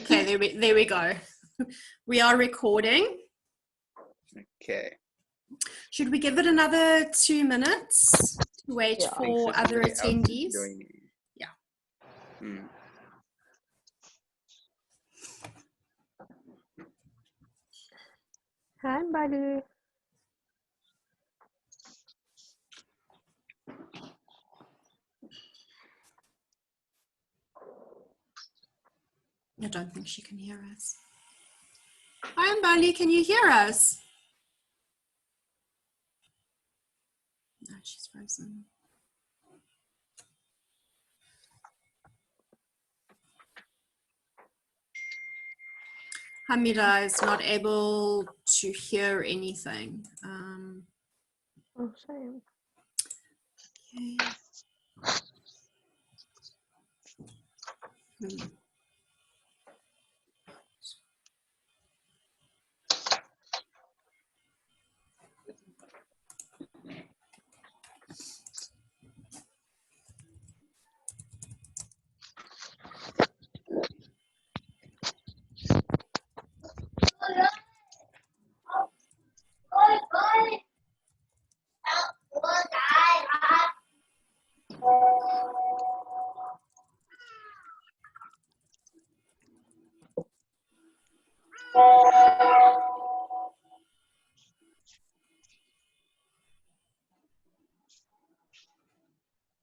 Okay, there we go. We are recording. Okay. Should we give it another 2 minutes to wait for other attendees? Yeah. Hi, Balu. I don't think she can hear us. Hi, Mbali, can you hear us? No, she's frozen. Hamida is not able to hear anything. Oh, shame. Okay.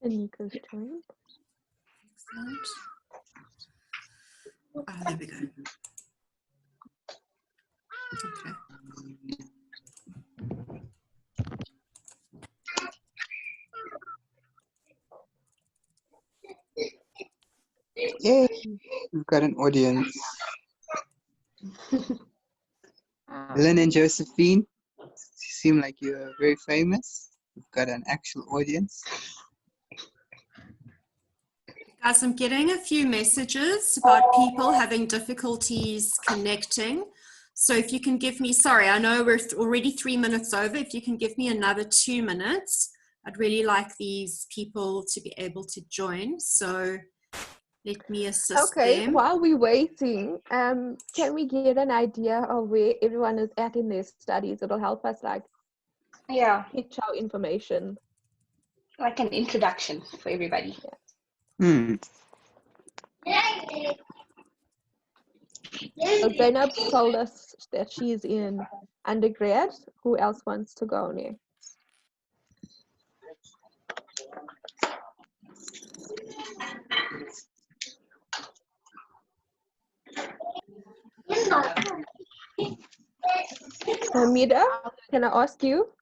Anika's joined. Excellent. Ah, there we go. Okay. Yay, we've got an audience. Lynne and Josephine, you seem like you're very famous. We've got an actual audience. Guys, I'm getting a few messages about people having difficulties connecting. So if you can give me, sorry, I know we're already 3 minutes over. If you can give me another 2 minutes, I'd really like these people to be able to join. So let me assist them. While we're waiting, can we get an idea of where everyone is at in their studies? It'll help us pitch our information. Like an introduction for everybody. So Zainab told us that she's in undergrad. Who else wants to go next? Hamida, can I ask you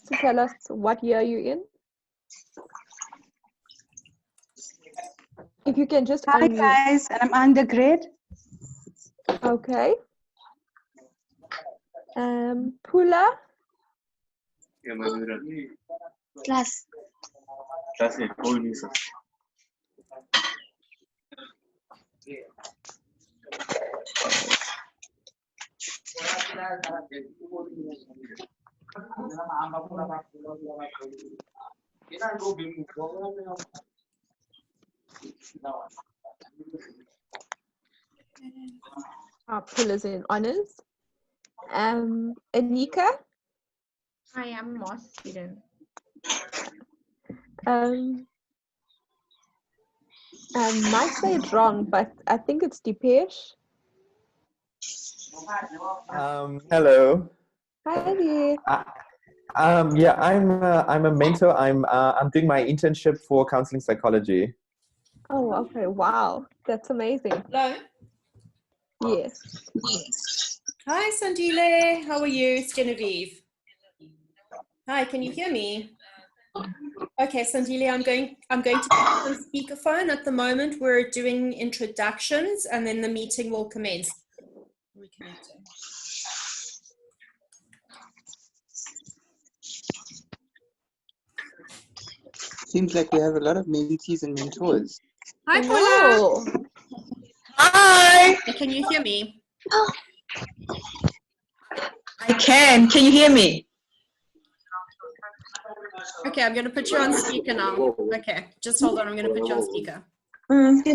to tell us what year you're in? If you can just Hi unmute. guys, and I'm undergrad. Okay. Pula. Class. Pula's in honors. Anika. I am a student. I might say it wrong, but I think it's Deepesh. Hello. Hi there. Yeah, I'm a mentor. I'm doing my internship for counseling psychology. Oh, okay. Wow, that's amazing. Hello. Yes. Hi, Sandile. How are you? It's Genevieve. Hi, can you hear me? Okay, Sandile, I'm going to put you on speakerphone. At the moment, we're doing introductions, and then the meeting will commence. Reconnecting. Seems like we have a lot of mentees and mentors. Hi, Paula. Hi. Can you hear me? I can. Can you hear me? Okay, I'm going to put you on speaker now. Okay, just hold on. I'm going to put you on speaker. Okay.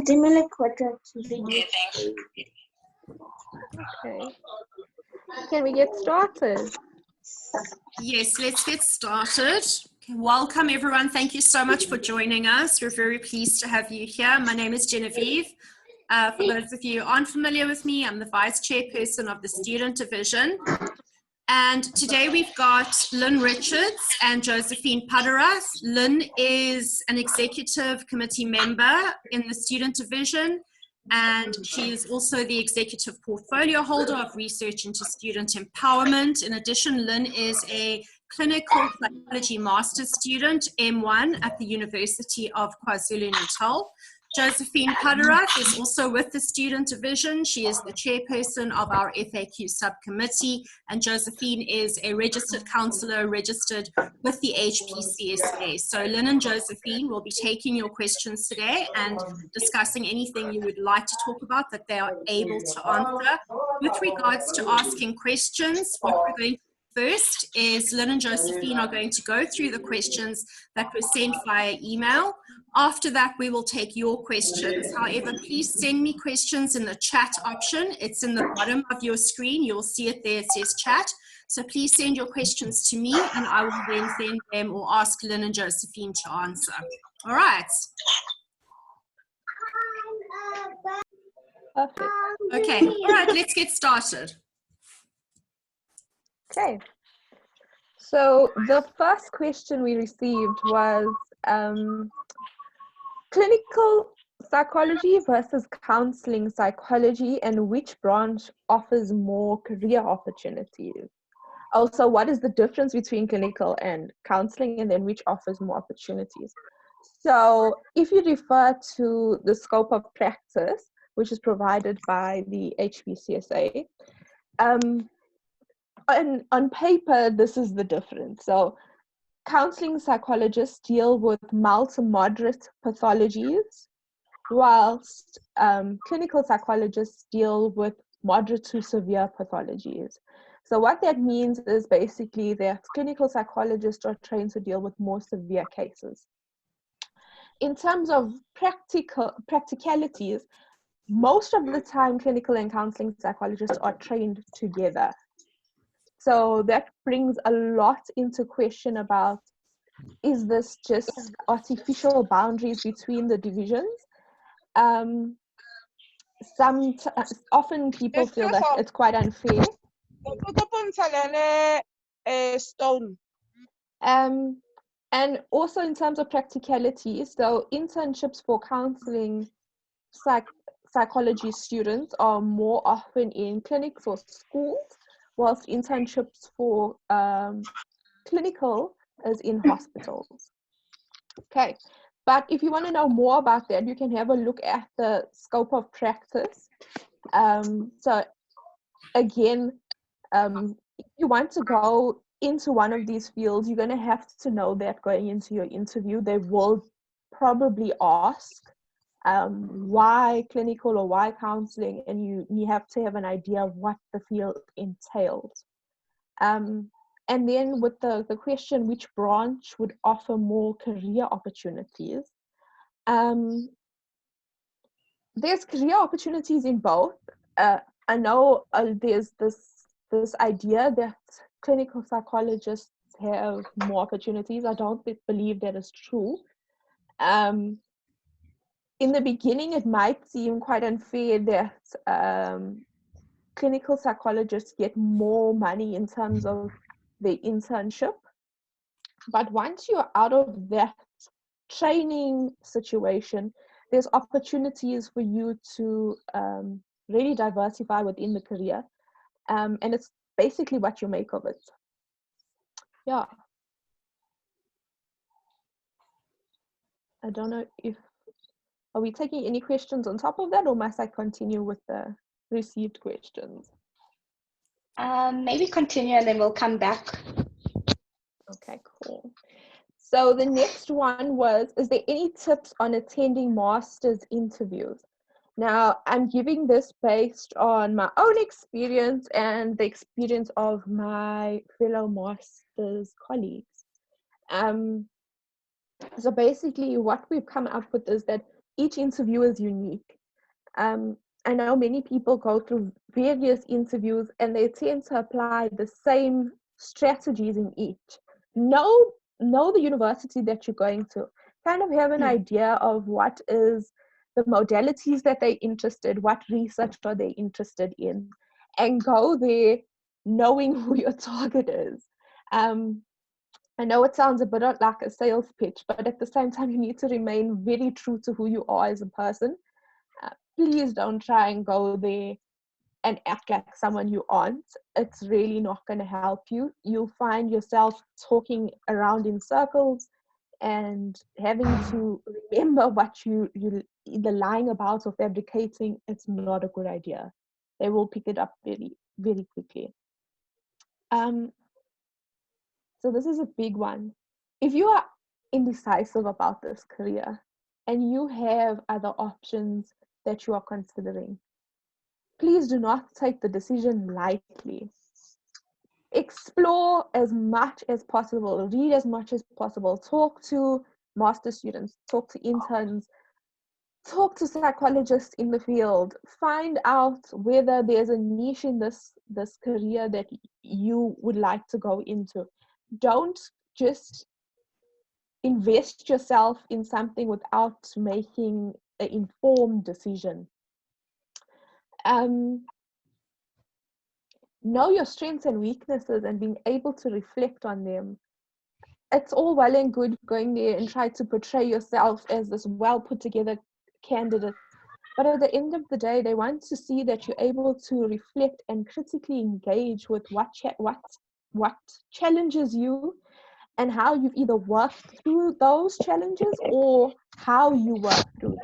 Can we get started? Yes, let's get started. Okay, welcome everyone. Thank you so much for joining us. We're very pleased to have you here. My name is Genevieve. For those of you who aren't familiar with me, I'm the Vice Chairperson of the Student Division. And today we've got Lynne Richards and Josephine Padarath. Lynne is an executive committee member in the Student Division, and she is also the executive portfolio holder of research into student empowerment. In addition, Lynne is a clinical psychology master's student, M1, at the University of KwaZulu-Natal. Josephine Padarath is also with the Student Division. She is the chairperson of our FAQ subcommittee, and Josephine is a registered counsellor registered with the PsySSA. So Lynne and Josephine will be taking your questions today and discussing anything you would like to talk about that they are able to answer. With regards to asking questions, what we're going to do first is Lynne and Josephine are going to go through the questions that were sent via email. After that, we will take your questions. However, please send me questions in the chat option. It's in the bottom of your screen. You'll see it there. It says chat. So please send your questions to me, and I will then send them or ask Lynne and Josephine to answer. All right. Perfect. Okay. All right. Let's get started. Okay. So the first question we received was clinical psychology versus counseling psychology, and which branch offers more career opportunities? Also, what is the difference between clinical and counseling, and then which offers more opportunities? So if you refer to the scope of practice, which is provided by the PsySSA, on paper, this is the difference. So counseling psychologists deal with mild to moderate pathologies, whilst clinical psychologists deal with moderate to severe pathologies. So what that means is basically that clinical psychologists are trained to deal with more severe cases. In terms of practicalities, most of the time clinical and counseling psychologists are trained together. So that brings a lot into question about, is this just artificial boundaries between the divisions? Often people feel that it's quite unfair. And also in terms of practicality, so internships for counseling psychology students are more often in clinics or schools, whilst internships for clinical is in hospitals. Okay, but if you want to know more about that, you can have a look at the scope of practice. So again, if you want to go into one of these fields, you're going to have to know that going into your interview. They will probably ask why clinical or why counseling, and you have to have an idea of what the field entails. And then with the question, which branch would offer more career opportunities? There's career opportunities in both. I know there's this idea that clinical psychologists have more opportunities. I don't believe that is true. In the beginning, it might seem quite unfair that clinical psychologists get more money in terms of the internship. But once you're out of that training situation, there's opportunities for you to really diversify within the career. And it's basically what you make of it. Yeah. I don't know if, are we taking any questions on top of that, or must I continue with the received questions? Maybe continue and then we'll come back. Okay, cool. So the next one was, is there any tips on attending master's interviews? Now, I'm giving this based on my own experience and the experience of my fellow master's colleagues. So basically what we've come up with is that each interview is unique. I know many people go through various interviews and they tend to apply the same strategies in each. Know the university that you're going to. Kind of have an idea of what is the modalities that they're interested, what research are they interested in, and go there knowing who your target is. I know it sounds a bit like a sales pitch, but at the same time, you need to remain very true to who you are as a person. Please don't try and go there and act like someone you aren't. It's really not going to help you. You'll find yourself talking around in circles and having to remember what you're either lying about or fabricating. It's not a good idea. They will pick it up very, very quickly. So this is a big one. If you are indecisive about this career and you have other options that you are considering, please do not take the decision lightly. Explore as much as possible, read as much as possible, talk to master students, talk to interns, talk to psychologists in the field, find out whether there's a niche in this career that you would like to go into. Don't just invest yourself in something without making an informed decision. Know your strengths and weaknesses and being able to reflect on them. It's all well and good going there and try to portray yourself as this well put together candidate, but at the end of the day, they want to see that you're able to reflect and critically engage with what challenges you and how you've either worked through those challenges or how you work through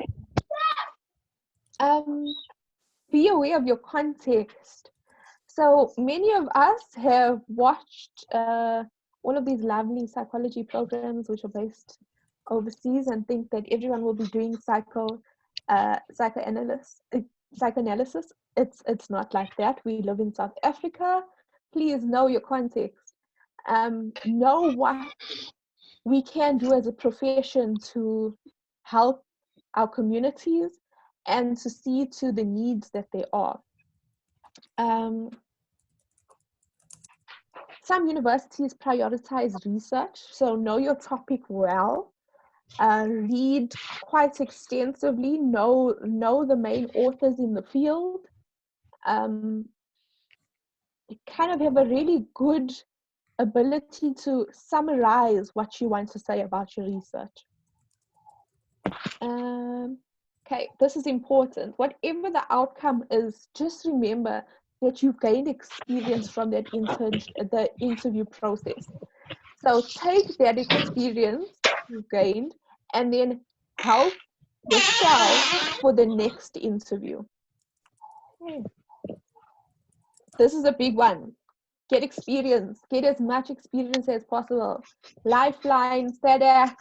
them. Be aware of your context. So many of us have watched all of these lovely psychology programs which are based overseas and think that everyone will be doing psychoanalysis. It's not like that. We live in South Africa. Please know your context. Know what we can do as a profession to help our communities and to see to the needs that there are. Some universities prioritize research, so know your topic well. Read quite extensively, know the main authors in the field. You kind of have a really good ability to summarize what you want to say about your research. Okay, this is important. Whatever the outcome is, just remember that you've gained experience from that the interview process. So take that experience you've gained and then help yourself for the next interview. Okay. This is a big one. Get experience. Get as much experience as possible. Lifeline, Padarath.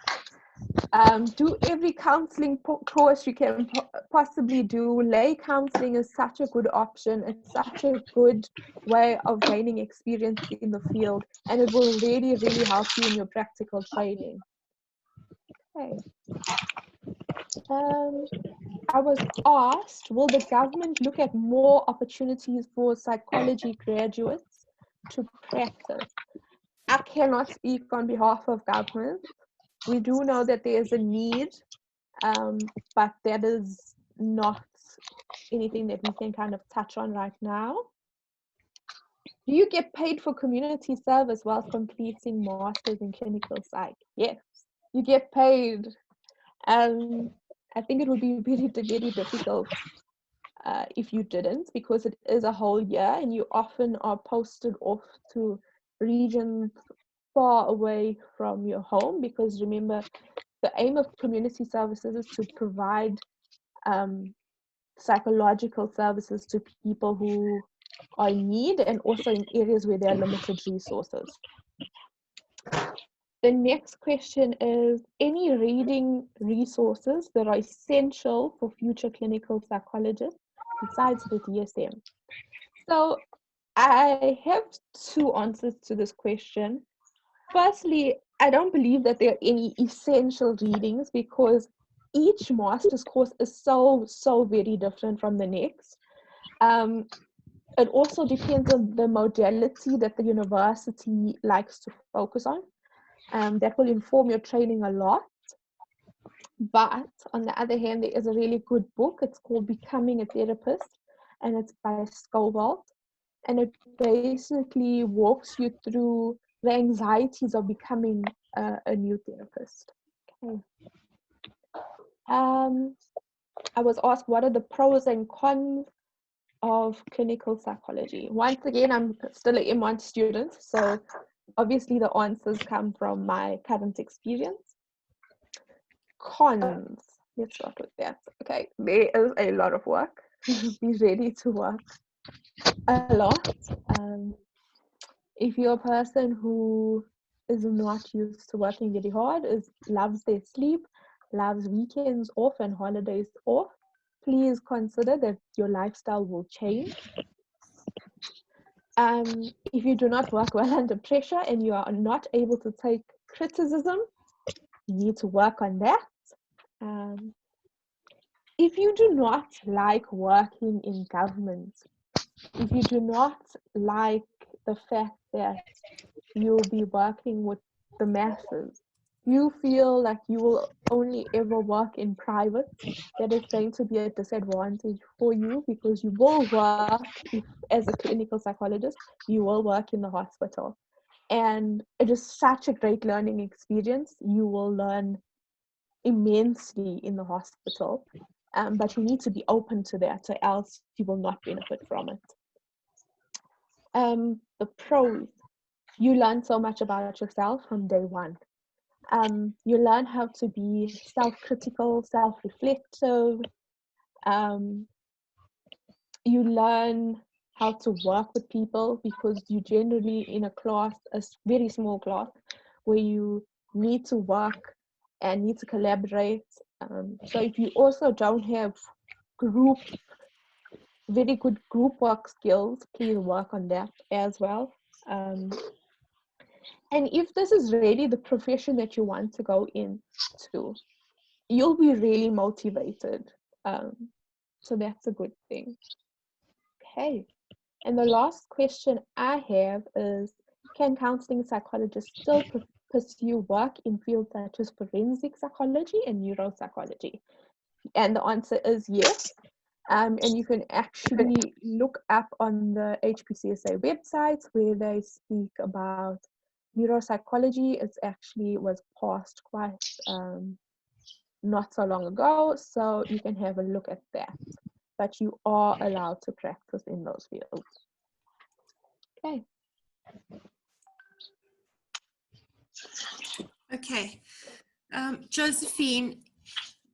Do every counselling course you can possibly do. Lay counselling is such a good option. It's such a good way of gaining experience in the field, and it will really, really help you in your practical training. Okay. I was asked, will the government look at more opportunities for psychology graduates to practice? I cannot speak on behalf of government. We do know that there is a need, but that is not anything that we can kind of touch on right now. Do you get paid for community service while completing masters in clinical psych? Yes, you get paid. I think it would be very, very difficult if you didn't, because it is a whole year and you often are posted off to regions far away from your home, because remember, the aim of community services is to provide psychological services to people who are in need and also in areas where there are limited resources. The next question is, any reading resources that are essential for future clinical psychologists besides the DSM? So I have two answers to this question. Firstly, I don't believe that there are any essential readings, because each master's course is so very different from the next. It also depends on the modality that the university likes to focus on. That will inform your training a lot. But on the other hand, there is a really good book. It's called Becoming a Therapist, and it's by Scoville. And it basically walks you through the anxieties of becoming a new therapist. Okay. I was asked, what are the pros and cons of clinical psychology? Once again, I'm still an M1 student, so obviously the answers come from my current experience. Cons, let's start with that. Okay, there is a lot of work. Be ready to work a lot. If you're a person who is not used to working very hard, loves their sleep, loves weekends off and holidays off, please consider that your lifestyle will change. If you do not work well under pressure and you are not able to take criticism, you need to work on that. If you do not like working in government, if you do not like the fact that you'll be working with the masses, you feel like you will only ever work in private, that is going to be a disadvantage for you, because you will work, as a clinical psychologist, you will work in the hospital. And it is such a great learning experience. You will learn immensely in the hospital, but you need to be open to that, or else you will not benefit from it. The pros, you learn so much about yourself from day one. You learn how to be self-critical, self-reflective. You learn how to work with people, because you generally in a class, a very small class, where you need to work and need to collaborate. So if you also don't have very good group work skills, please work on that as well. And if this is really the profession that you want to go into, you'll be really motivated. So that's a good thing. Okay. And the last question I have is, can counseling psychologists still pursue work in fields such as forensic psychology and neuropsychology? And the answer is yes. And you can actually look up on the HPCSA website where they speak about neuropsychology. It actually was passed quite not so long ago, so you can have a look at that. But you are allowed to practice in those fields. Okay. Okay. Josephine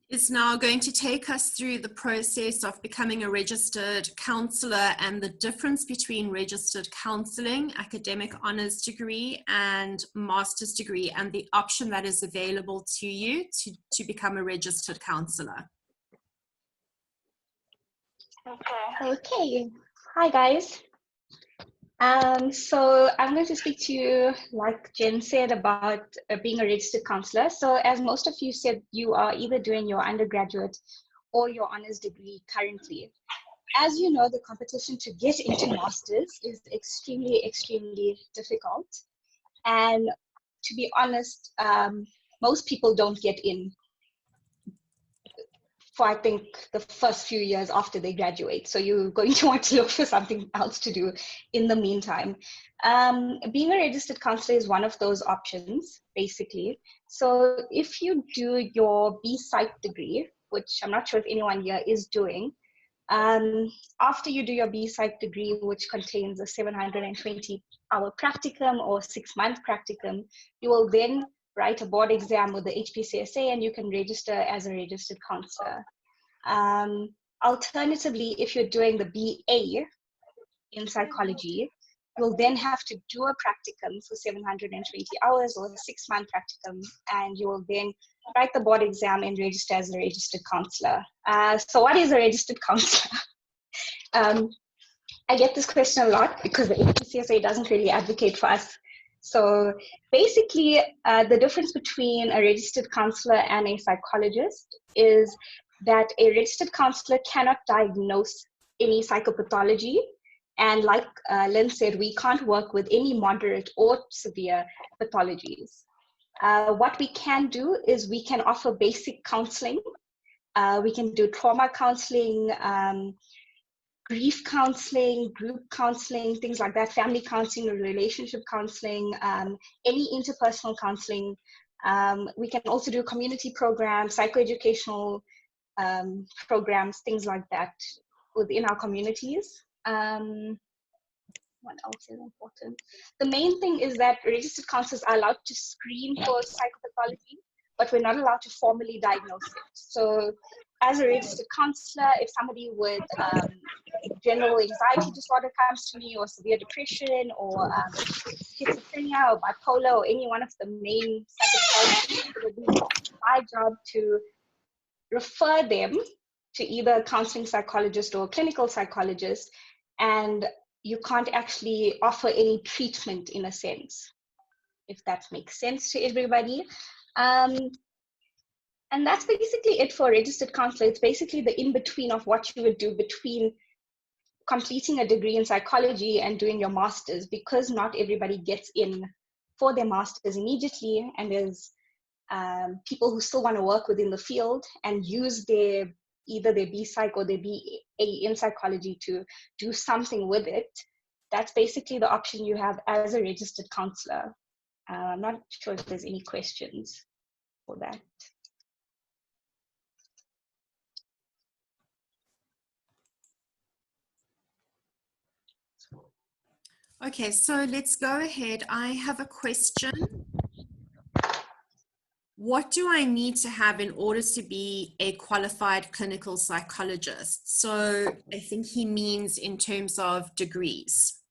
is now going to take us through the process of becoming a registered counsellor and the difference between registered counselling, academic honours degree and master's degree, and the option that is available to you to become a registered counsellor. Okay. Hi guys. So I'm going to speak to you, like Jen said, about being a registered counsellor. So as most of you said, you are either doing your undergraduate or your honours degree currently. As you know, the competition to get into masters is extremely difficult. And to be honest, most people don't get in for, I think, the first few years after they graduate. So you're going to want to look for something else to do in the meantime. Being a registered counsellor is one of those options, basically. So if you do your BPsych degree, which I'm not sure if anyone here is doing, after you do your BPsych degree, which contains a 720-hour practicum or 6-month practicum, you will then write a board exam with the HPCSA and you can register as a registered counsellor. Alternatively, if you're doing the BA in psychology, you'll then have to do a practicum for 720 hours or a 6-month practicum, and you will then write the board exam and register as a registered counsellor. So what is a registered counsellor? I get this question a lot because the HPCSA doesn't really advocate for us So basically, the difference between a registered counsellor and a psychologist is that a registered counsellor cannot diagnose any psychopathology. And like Lynn said, we can't work with any moderate or severe pathologies. What we can do is we can offer basic counselling. We can do trauma counselling, grief counseling, group counseling, things like that, family counseling, relationship counseling, any interpersonal counseling. We can also do community programs, psychoeducational programs, things like that within our communities. What else is important? The main thing is that registered counselors are allowed to screen for psychopathology, but we're not allowed to formally diagnose it. So as a registered counsellor, if somebody with general anxiety disorder comes to me, or severe depression, or schizophrenia, or bipolar, or any one of the main psychopathologies, it would be my job to refer them to either a counseling psychologist or a clinical psychologist, and you can't actually offer any treatment in a sense, if that makes sense to everybody. And that's basically it for a registered counsellor. It's basically the in-between of what you would do between completing a degree in psychology and doing your master's, because not everybody gets in for their master's immediately, and there's people who still want to work within the field and use either their B-Psych or their BA in psychology to do something with it. That's basically the option you have as a registered counsellor. I'm not sure if there's any questions for that. Okay, so let's go ahead. I have a question. What do I need to have in order to be a qualified clinical psychologist? So I think he means in terms of degrees.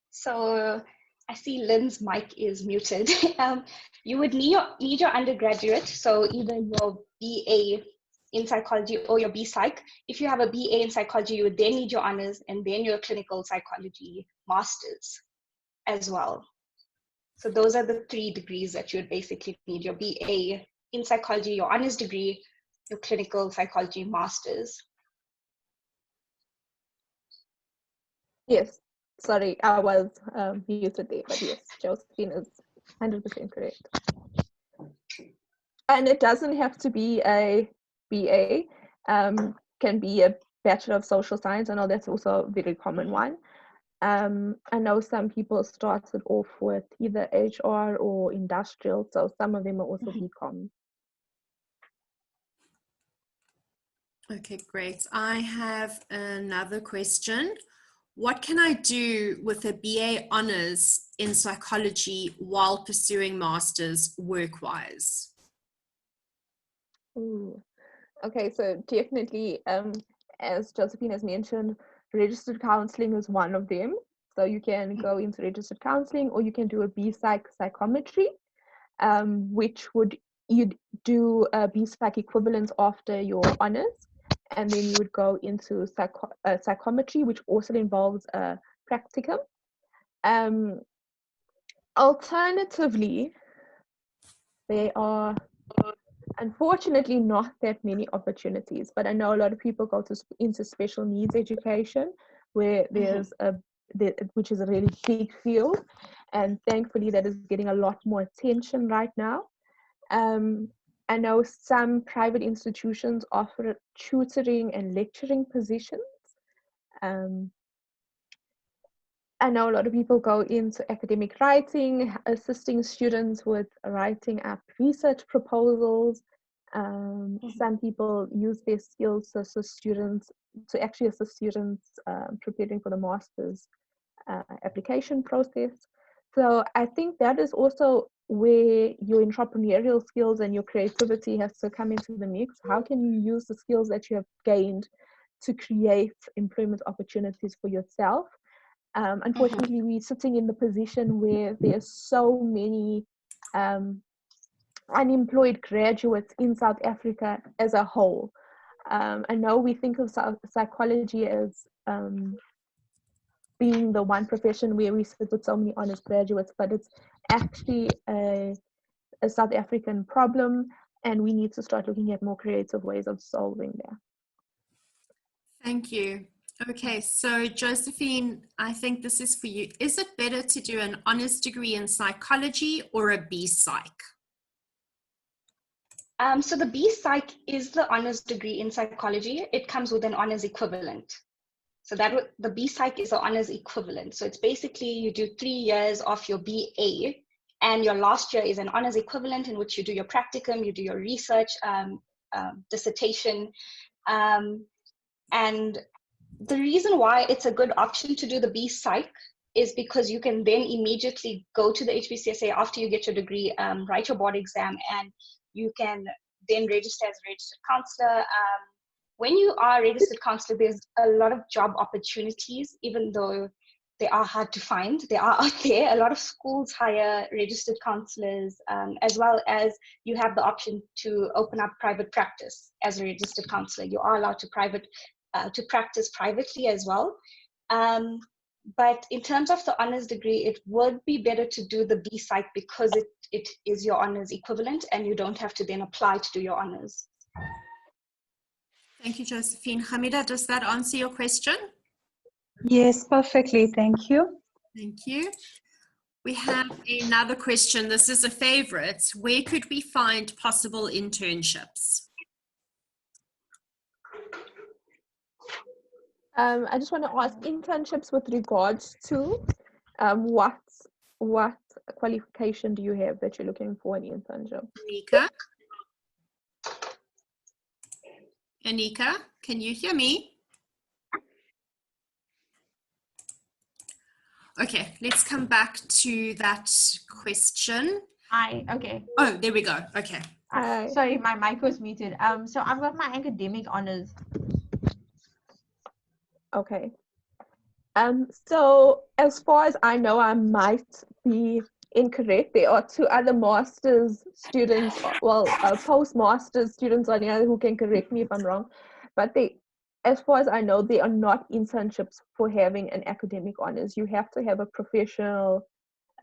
So I see Lynn's mic is muted. You would need your undergraduate, so either your BA in psychology or your B-Psych. If you have a BA in psychology, you would then need your honors and then your clinical psychology masters as well. So those are the 3 degrees that you would basically need: your BA in psychology, your honors degree, your clinical psychology masters. Yes, sorry, I was muted there, but yes, Josephine is 100% correct. And it doesn't have to be a BA, can be a Bachelor of Social Science. I know that's also a very common one. I know some people started off with either HR or industrial, so some of them are also BCom. Okay, great. I have another question. What can I do with a BA honors in psychology while pursuing masters work-wise? Ooh. Okay, so definitely, as Josephine has mentioned, registered counseling is one of them. So you can go into registered counseling, or you can do a B-Psych psychometry, which you'd do a B-Psych equivalent after your honors, and then you would go into psychometry, which also involves a practicum. Alternatively, there are unfortunately not that many opportunities, but I know a lot of people go into special needs education, where there's which is a really big field, and thankfully that is getting a lot more attention right now. I know some private institutions offer tutoring and lecturing positions. I know a lot of people go into academic writing, assisting students with writing up research proposals. Some people use their skills to assist students, preparing for the master's application process. So I think that is also where your entrepreneurial skills and your creativity has to come into the mix. How can you use the skills that you have gained to create employment opportunities for yourself? Unfortunately, we're sitting in the position where there's so many unemployed graduates in South Africa as a whole. I know we think of psychology as being the one profession where we sit with so many honors graduates, but it's actually a South African problem, and we need to start looking at more creative ways of solving that. Thank you. Okay, so Josephine, I think this is for you. Is it better to do an honors degree in psychology or a B-Psych? So the B-Psych is the honors degree in psychology. It comes with an honors equivalent. So the B-Psych is the honors equivalent. So it's basically you do 3 years of your BA, and your last year is an honors equivalent in which you do your practicum, you do your research, dissertation. And the reason why it's a good option to do the B-Psych is because you can then immediately go to the HPCSA after you get your degree, write your board exam, and you can then register as a registered counsellor. When you are a registered counsellor, there's a lot of job opportunities, even though they are hard to find. They are out there. A lot of schools hire registered counsellors, as well as you have the option to open up private practice as a registered counsellor. You are allowed to practice privately as well. But in terms of the honors degree, it would be better to do the B-Psych because it is your honors equivalent, and you don't have to then apply to do your honors. Thank you, Josephine. Hamida, does that answer your question? Yes, perfectly. Thank you. Thank you. We have another question. This is a favorite. Where could we find possible internships? I just want to ask, internships with regards to what qualification do you have that you're looking for in internship? Anika, can you hear me? Okay, let's come back to that question. Okay. Oh, there we go. Okay. Sorry, my mic was muted. So I've got my academic honors. Okay. So as far as I know, I might be incorrect. There are 2 other master's students, well, postmaster's students on here who can correct me if I'm wrong. But as far as I know, they are not internships for having an academic honors. You have to have a professional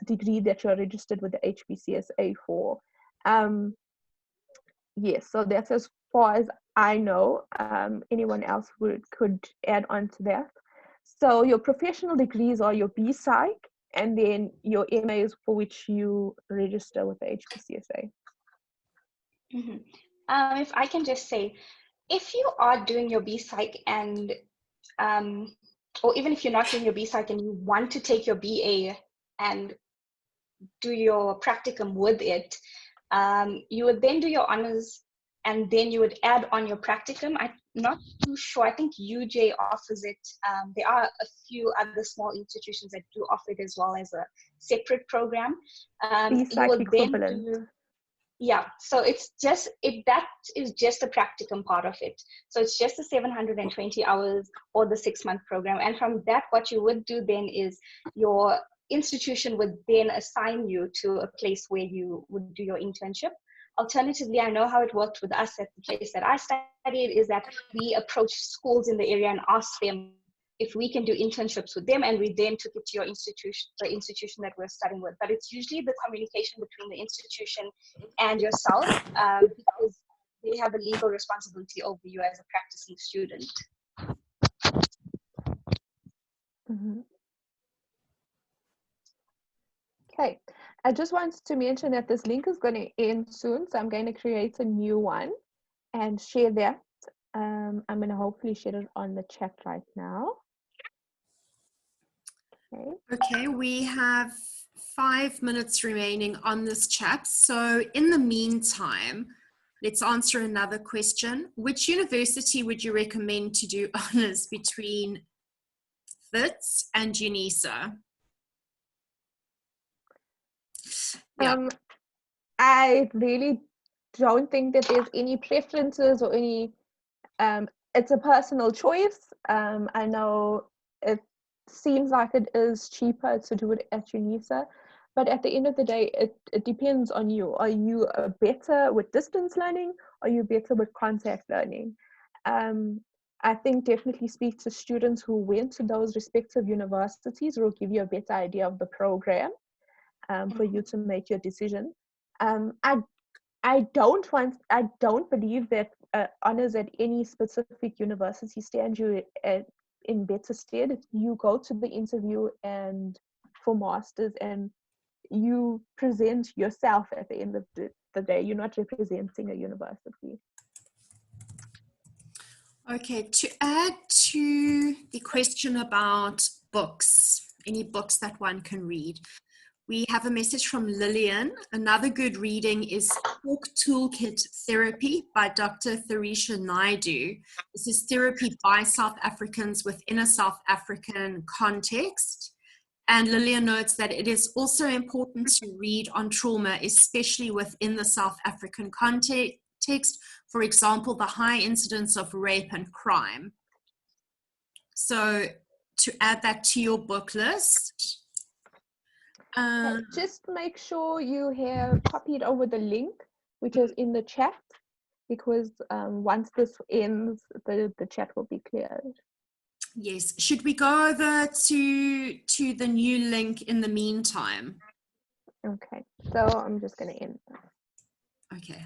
degree that you're registered with the HPCSA for. Yes, so that's as far as I know. Anyone else could add on to that. So your professional degrees are your B-Psych, and then your MAs for which you register with the HPCSA. Mm-hmm. If I can just say, if you are doing your B-Psych and, or even if you're not doing your B-Psych and you want to take your BA and do your practicum with it, you would then do your honors, and then you would add on your practicum. I'm not too sure. I think UJ offers it. There are a few other small institutions that do offer it as well as a separate program. B-Psych equivalent. Yeah, so it's just, that is just the practicum part of it. So it's just the 720 hours or the 6-month program. And from that, what you would do then is your institution would then assign you to a place where you would do your internship. Alternatively, I know how it worked with us at the place that I studied is that we approached schools in the area and asked them if we can do internships with them, and we then took it to your institution, the institution that we're studying with. But it's usually the communication between the institution and yourself, because they have a legal responsibility over you as a practicing student. Mm-hmm. Okay, I just wanted to mention that this link is going to end soon, so I'm going to create a new one and share that. I'm going to hopefully share it on the chat right now. Okay, we have 5 minutes remaining on this chat. So in the meantime, let's answer another question. Which university would you recommend to do honors between Wits and UNISA? Yeah. I really don't think that there's any preferences or any, it's a personal choice. I know it seems like it is cheaper to do it at UNISA, but at the end of the day, it depends on you. Are you better with distance learning? Or are you better with contact learning? I think definitely speak to students who went to those respective universities. It will give you a better idea of the program for you to make your decision. I don't believe that honors at any specific university stand you in better stead. You go to the interview and for masters, and you present yourself at the end of the day. You're not representing a university. Okay, to add to the question about books, any books that one can read, we have a message from Lillian. Another good reading is Talk Toolkit Therapy by Dr. Tharisha Naidu. This is therapy by South Africans within a South African context. And Lillian notes that it is also important to read on trauma, especially within the South African context. For example, the high incidence of rape and crime. So to add that to your book list. Just make sure you have copied over the link, which is in the chat, because once this ends, the chat will be cleared. Yes. Should we go over to the new link in the meantime? Okay, so I'm just going to end that. Okay.